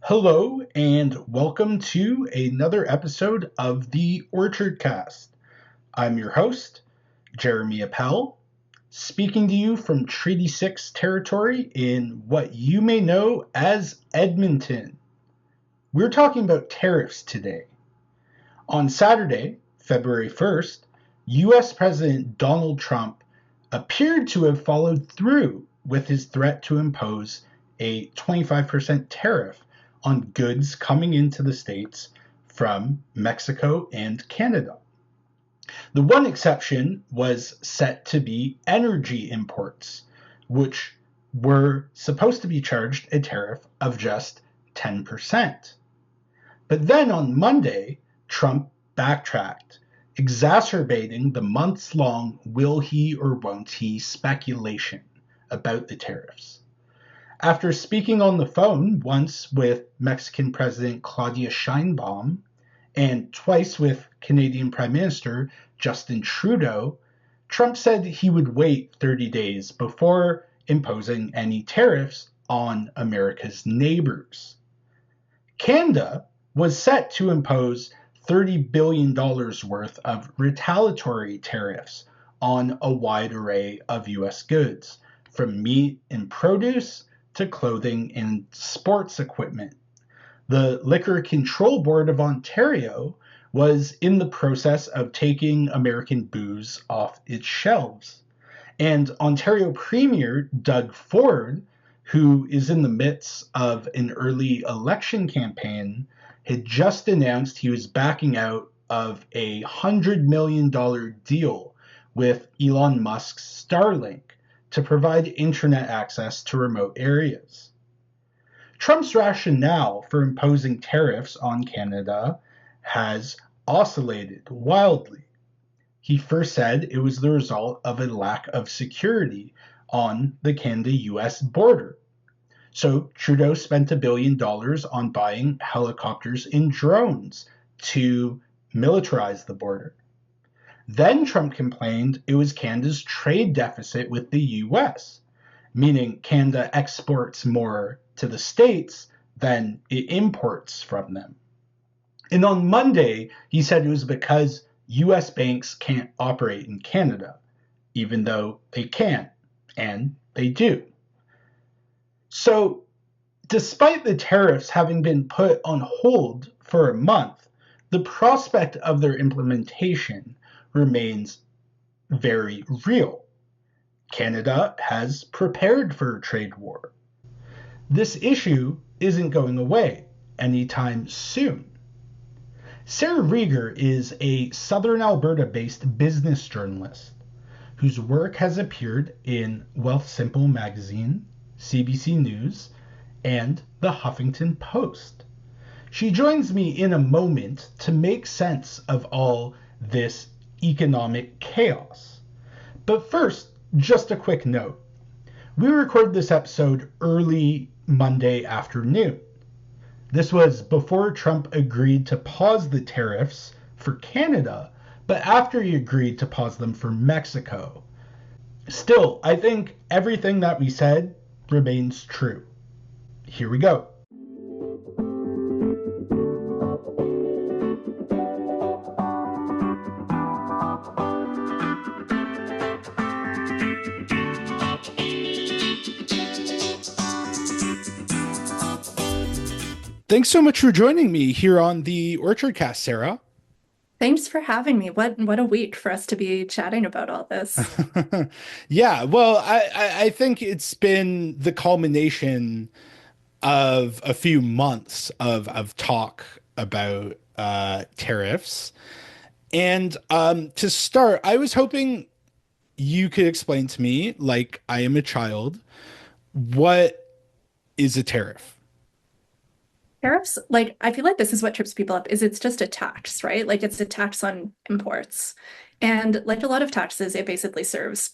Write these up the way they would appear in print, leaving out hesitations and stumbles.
Hello, and welcome to another episode of the Orchardcast. I'm your host, Jeremy Appel, speaking to you from Treaty 6 territory in what you may know as Edmonton. We're talking about tariffs today. On Saturday, February 1st, US President Donald Trump appeared to have followed through with his threat to impose a 25% tariff on goods coming into the States from Mexico and Canada. The one exception was set to be energy imports, which were supposed to be charged a tariff of just 10%. But then on Monday, Trump backtracked, exacerbating the months-long will he or won't he speculation about the tariffs. After speaking on the phone once with Mexican President Claudia Sheinbaum and twice with Canadian Prime Minister Justin Trudeau, Trump said he would wait 30 days before imposing any tariffs on America's neighbors. Canada was set to impose $30 billion worth of retaliatory tariffs on a wide array of U.S. goods, from meat and produce to clothing and sports equipment. The Liquor Control Board of Ontario was in the process of taking American booze off its shelves. And Ontario Premier Doug Ford, who is in the midst of an early election campaign, had just announced he was backing out of a $100 million deal with Elon Musk's Starlink to provide internet access to remote areas. Trump's rationale for imposing tariffs on Canada has oscillated wildly. He first said it was the result of a lack of security on the Canada-US border. So Trudeau spent $1 billion on buying helicopters and drones to militarize the border. Then Trump complained it was Canada's trade deficit with the US, meaning Canada exports more to the States than it imports from them. And on Monday, he said it was because US banks can't operate in Canada, even though they can, and they do. So, despite the tariffs having been put on hold for a month, the prospect of their implementation remains very real. Canada has prepared for a trade war. This issue isn't going away anytime soon. Sarah Rieger is a Southern Alberta-based business journalist whose work has appeared in Wealthsimple Magazine, CBC News, and the Huffington Post. She joins me in a moment to make sense of all this economic chaos. But first, just a quick note. We recorded this episode early Monday afternoon. This was before Trump agreed to pause the tariffs for Canada, but after he agreed to pause them for Mexico. Still, I think everything that we said remains true. Here we go. Thanks so much for joining me here on the Orchardcast, Sarah. Thanks for having me. What a week for us to be chatting about all this. Yeah, well, I think it's been the culmination of a few months of talk about tariffs. And to start, I was hoping you could explain to me, like I am a child, what is a tariff? Tariffs, like I feel like this is what trips people up, is it's just a tax, right? Like it's a tax on imports. And like a lot of taxes, it basically serves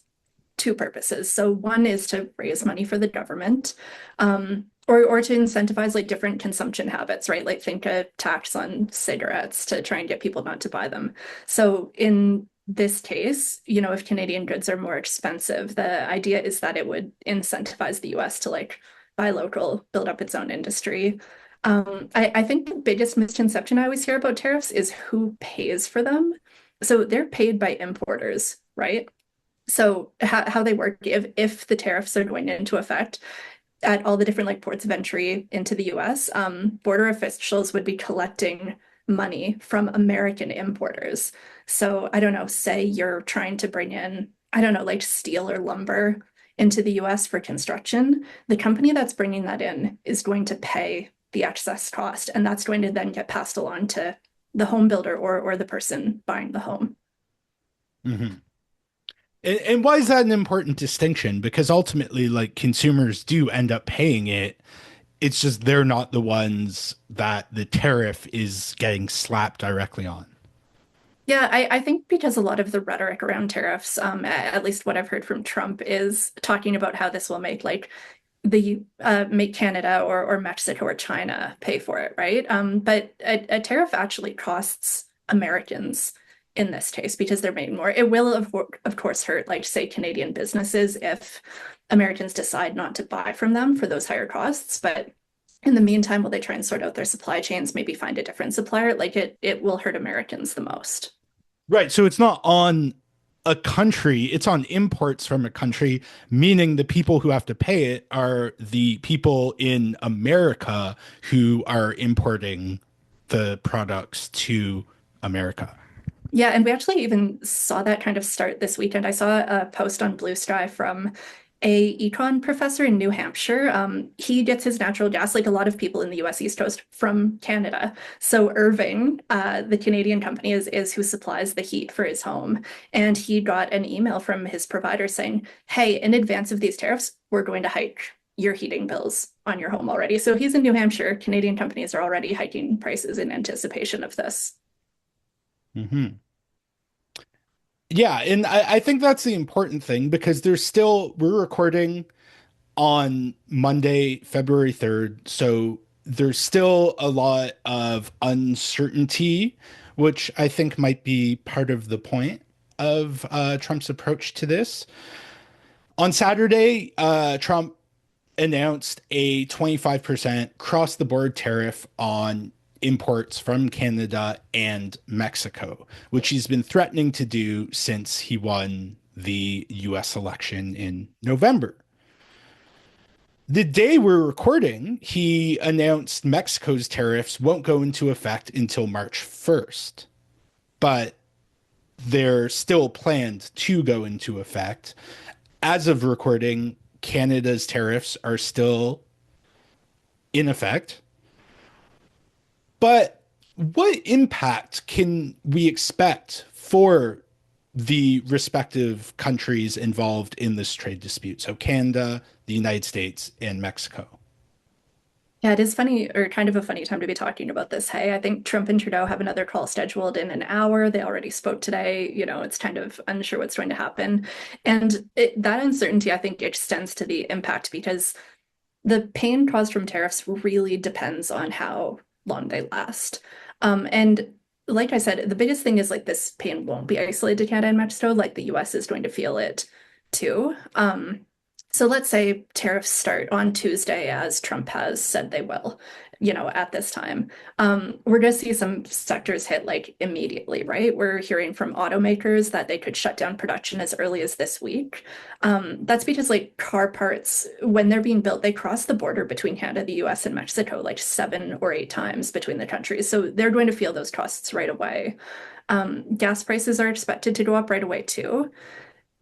two purposes. So one is to raise money for the government, or to incentivize like different consumption habits, right? Like think a tax on cigarettes to try and get people not to buy them. So in this case, if Canadian goods are more expensive, the idea is that it would incentivize the US to like buy local, build up its own industry. I think the biggest misconception I always hear about tariffs is who pays for them. So they're paid by importers, right? So how they work, if the tariffs are going into effect at all the different like ports of entry into the US, border officials would be collecting money from American importers. So I don't know, say you're trying to bring in, I don't know, like steel or lumber into the US for construction, the company that's bringing that in is going to pay the excess cost, and that's going to then get passed along to the home builder or the person buying the home. Hmm. And why is that an important distinction? Because ultimately, like consumers do end up paying it. It's just they're not the ones that the tariff is getting slapped directly on. Yeah, I think because a lot of the rhetoric around tariffs, at least what I've heard from Trump, is talking about how this will make like the make Canada or Mexico or China pay for it, right? But a tariff actually costs Americans in this case because they're paying more. It will of course hurt, like say Canadian businesses if Americans decide not to buy from them for those higher costs, but in the meantime, while they try and sort out their supply chains, maybe find a different supplier, like it will hurt Americans the most. Right. So it's not on a country, it's on imports from a country, meaning the people who have to pay it are the people in America who are importing the products to America. Yeah, and we actually even saw that kind of start this weekend. I saw a post on Blue Sky from a econ professor in New Hampshire. He gets his natural gas, like a lot of people in the US East Coast, from Canada. So Irving, the Canadian company, is who supplies the heat for his home. And he got an email from his provider saying, hey, in advance of these tariffs, we're going to hike your heating bills on your home already. So he's in New Hampshire. Canadian companies are already hiking prices in anticipation of this. Hmm. Yeah, and I think that's the important thing because we're recording on Monday, February 3rd. So there's still a lot of uncertainty, which I think might be part of the point of Trump's approach to this. On Saturday, Trump announced a 25% cross the board tariff on imports from Canada and Mexico, which he's been threatening to do since he won the US election in November. The day we're recording, he announced Mexico's tariffs won't go into effect until March 1st, but they're still planned to go into effect. As of recording, Canada's tariffs are still in effect. But what impact can we expect for the respective countries involved in this trade dispute? So, Canada, the United States, and Mexico. Yeah, it is funny, or kind of a funny time to be talking about this. Hey, I think Trump and Trudeau have another call scheduled in an hour. They already spoke today. It's kind of unsure what's going to happen. And that uncertainty, I think, extends to the impact because the pain caused from tariffs really depends on how long they last. And like I said, the biggest thing is like this pain won't be isolated to Canada and Mexico, like the US is going to feel it too. So let's say tariffs start on Tuesday, as Trump has said they will, at this time. We're going to see some sectors hit like immediately, right? We're hearing from automakers that they could shut down production as early as this week. That's because like car parts, when they're being built, they cross the border between Canada, the US, and Mexico like 7 or 8 times between the countries. So they're going to feel those costs right away. Gas prices are expected to go up right away too.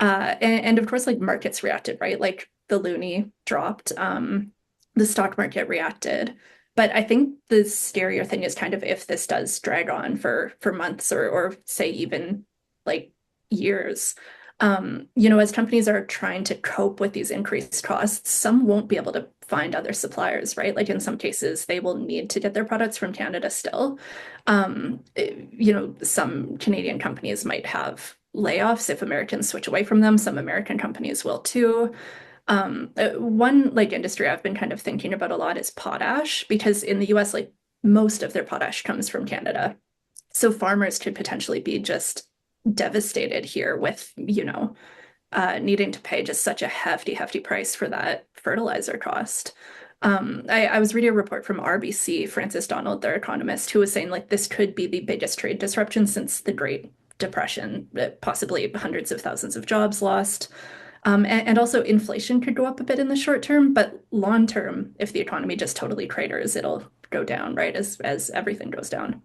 And of course, like markets reacted, right? Like the loonie dropped, the stock market reacted. But I think the scarier thing is kind of if this does drag on for months or say even like years. As companies are trying to cope with these increased costs, some won't be able to find other suppliers, right? Like in some cases, they will need to get their products from Canada still. Some Canadian companies might have layoffs if Americans switch away from them. Some American companies will too. One like industry I've been kind of thinking about a lot is potash, because in the US, like most of their potash comes from Canada. So farmers could potentially be just devastated here with, needing to pay just such a hefty, hefty price for that fertilizer cost. I was reading a report from RBC, Francis Donald, their economist, who was saying like this could be the biggest trade disruption since the Great Depression, possibly hundreds of thousands of jobs lost. And also inflation could go up a bit in the short term, but long term, if the economy just totally craters, it'll go down, right? As everything goes down.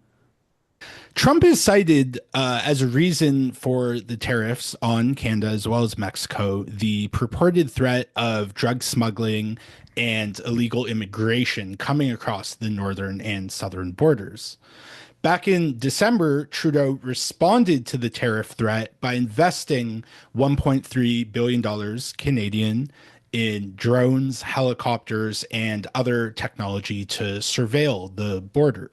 Trump is cited as a reason for the tariffs on Canada as well as Mexico, the purported threat of drug smuggling and illegal immigration coming across the northern and southern borders. Back in December, Trudeau responded to the tariff threat by investing $1.3 billion Canadian in drones, helicopters, and other technology to surveil the border.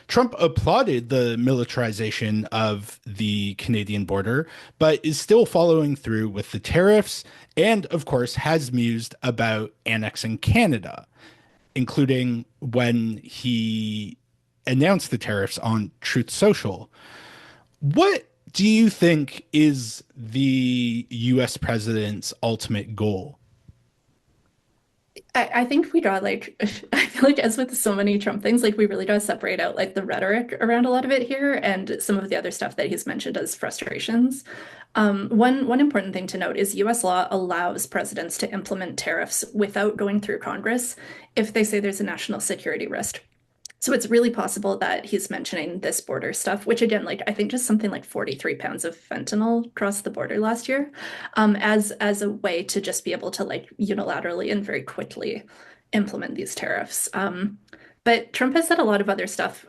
Trump applauded the militarization of the Canadian border, but is still following through with the tariffs and, of course, has mused about annexing Canada, including when he announced the tariffs on Truth Social. What do you think is the US president's ultimate goal? I think we got like I feel like as with so many Trump things, like we really got to separate out like the rhetoric around a lot of it here and some of the other stuff that he's mentioned as frustrations. One important thing to note is US law allows presidents to implement tariffs without going through Congress if they say there's a national security risk. So it's really possible that he's mentioning this border stuff, which again, like I think just something like 43 pounds of fentanyl crossed the border last year, as a way to just be able to like unilaterally and very quickly implement these tariffs. But Trump has said a lot of other stuff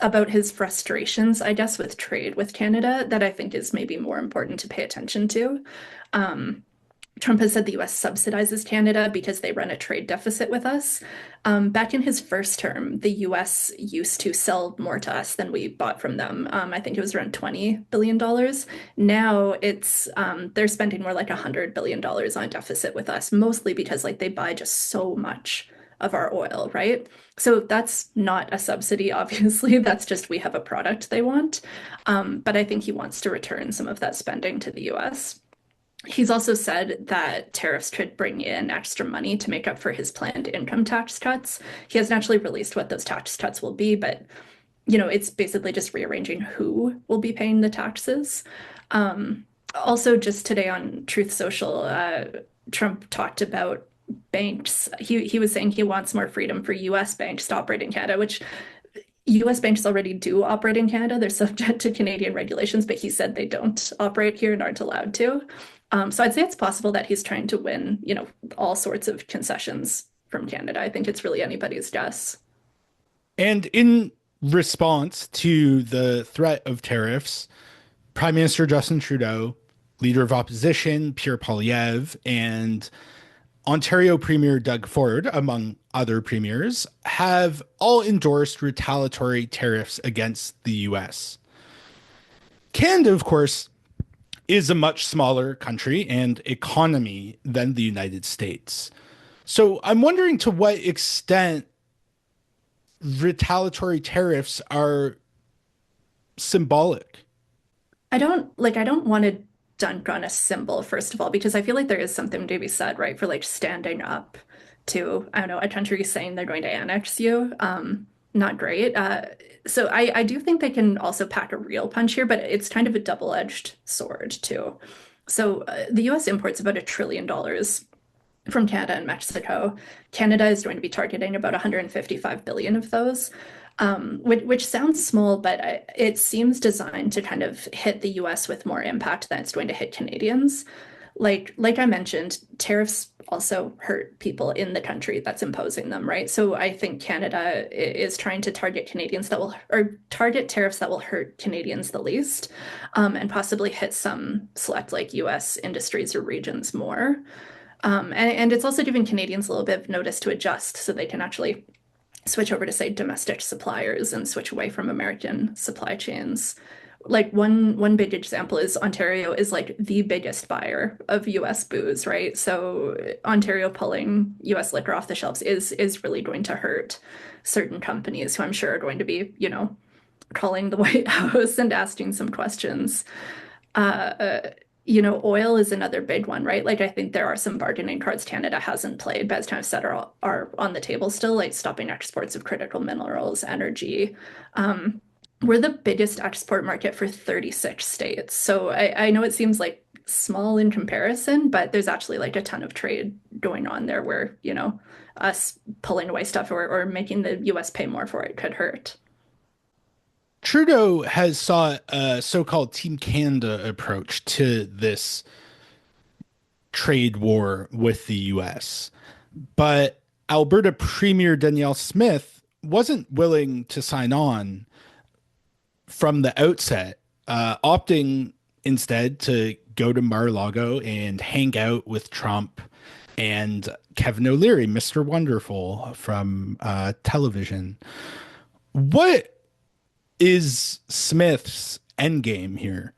about his frustrations, I guess, with trade with Canada that I think is maybe more important to pay attention to. Um, Trump has said the US subsidizes Canada because they run a trade deficit with us. Back in his first term, the US used to sell more to us than we bought from them. I think it was around $20 billion. Now they're spending more like $100 billion on a deficit with us, mostly because like they buy just so much of our oil, right? So that's not a subsidy, obviously. That's just we have a product they want. But I think he wants to return some of that spending to the US. He's also said that tariffs could bring in extra money to make up for his planned income tax cuts. He hasn't actually released what those tax cuts will be, but it's basically just rearranging who will be paying the taxes. Also, just today on Truth Social, Trump talked about banks. He was saying he wants more freedom for US banks to operate in Canada, which US banks already do operate in Canada. They're subject to Canadian regulations, but he said they don't operate here and aren't allowed to. So I'd say it's possible that he's trying to win, all sorts of concessions from Canada. I think it's really anybody's guess. And in response to the threat of tariffs, Prime Minister Justin Trudeau, Leader of Opposition Pierre Poilievre, and Ontario Premier Doug Ford, among other premiers, have all endorsed retaliatory tariffs against the US. Canada, of course, is a much smaller country and economy than the United States. So I'm wondering to what extent retaliatory tariffs are symbolic. I don't want to dunk on a symbol, first of all, because I feel like there is something to be said, right, for like standing up to, I don't know, a country saying they're going to annex you. Not great. So I do think they can also pack a real punch here, but it's kind of a double-edged sword too. So the US imports about $1 trillion from Canada and Mexico. Canada is going to be targeting about 155 billion of those, which sounds small, but it seems designed to kind of hit the US with more impact than it's going to hit Canadians. Like I mentioned, tariffs also hurt people in the country that's imposing them, right? So I think Canada is trying to target Canadians that will, or target tariffs that will hurt Canadians the least, and possibly hit some select like US industries or regions more. And it's also giving Canadians a little bit of notice to adjust so they can actually switch over to, say, domestic suppliers and switch away from American supply chains. Like one big example is Ontario is like the biggest buyer of US booze, right? So Ontario pulling US liquor off the shelves is really going to hurt certain companies who I'm sure are going to be, calling the White House and asking some questions. Oil is another big one, right? Like I think there are some bargaining cards Canada hasn't played, but as Tim said, are on the table still, like stopping exports of critical minerals, energy. Um, we're the biggest export market for 36 states. So I know it seems like small in comparison, but there's actually like a ton of trade going on there where, us pulling away stuff or making the US pay more for it could hurt. Trudeau has sought a so-called Team Canada approach to this trade war with the US. But Alberta Premier Danielle Smith wasn't willing to sign on from the outset, opting instead to go to Mar-a-Lago and hang out with Trump and Kevin O'Leary, Mr. Wonderful from television. What is Smith's endgame here?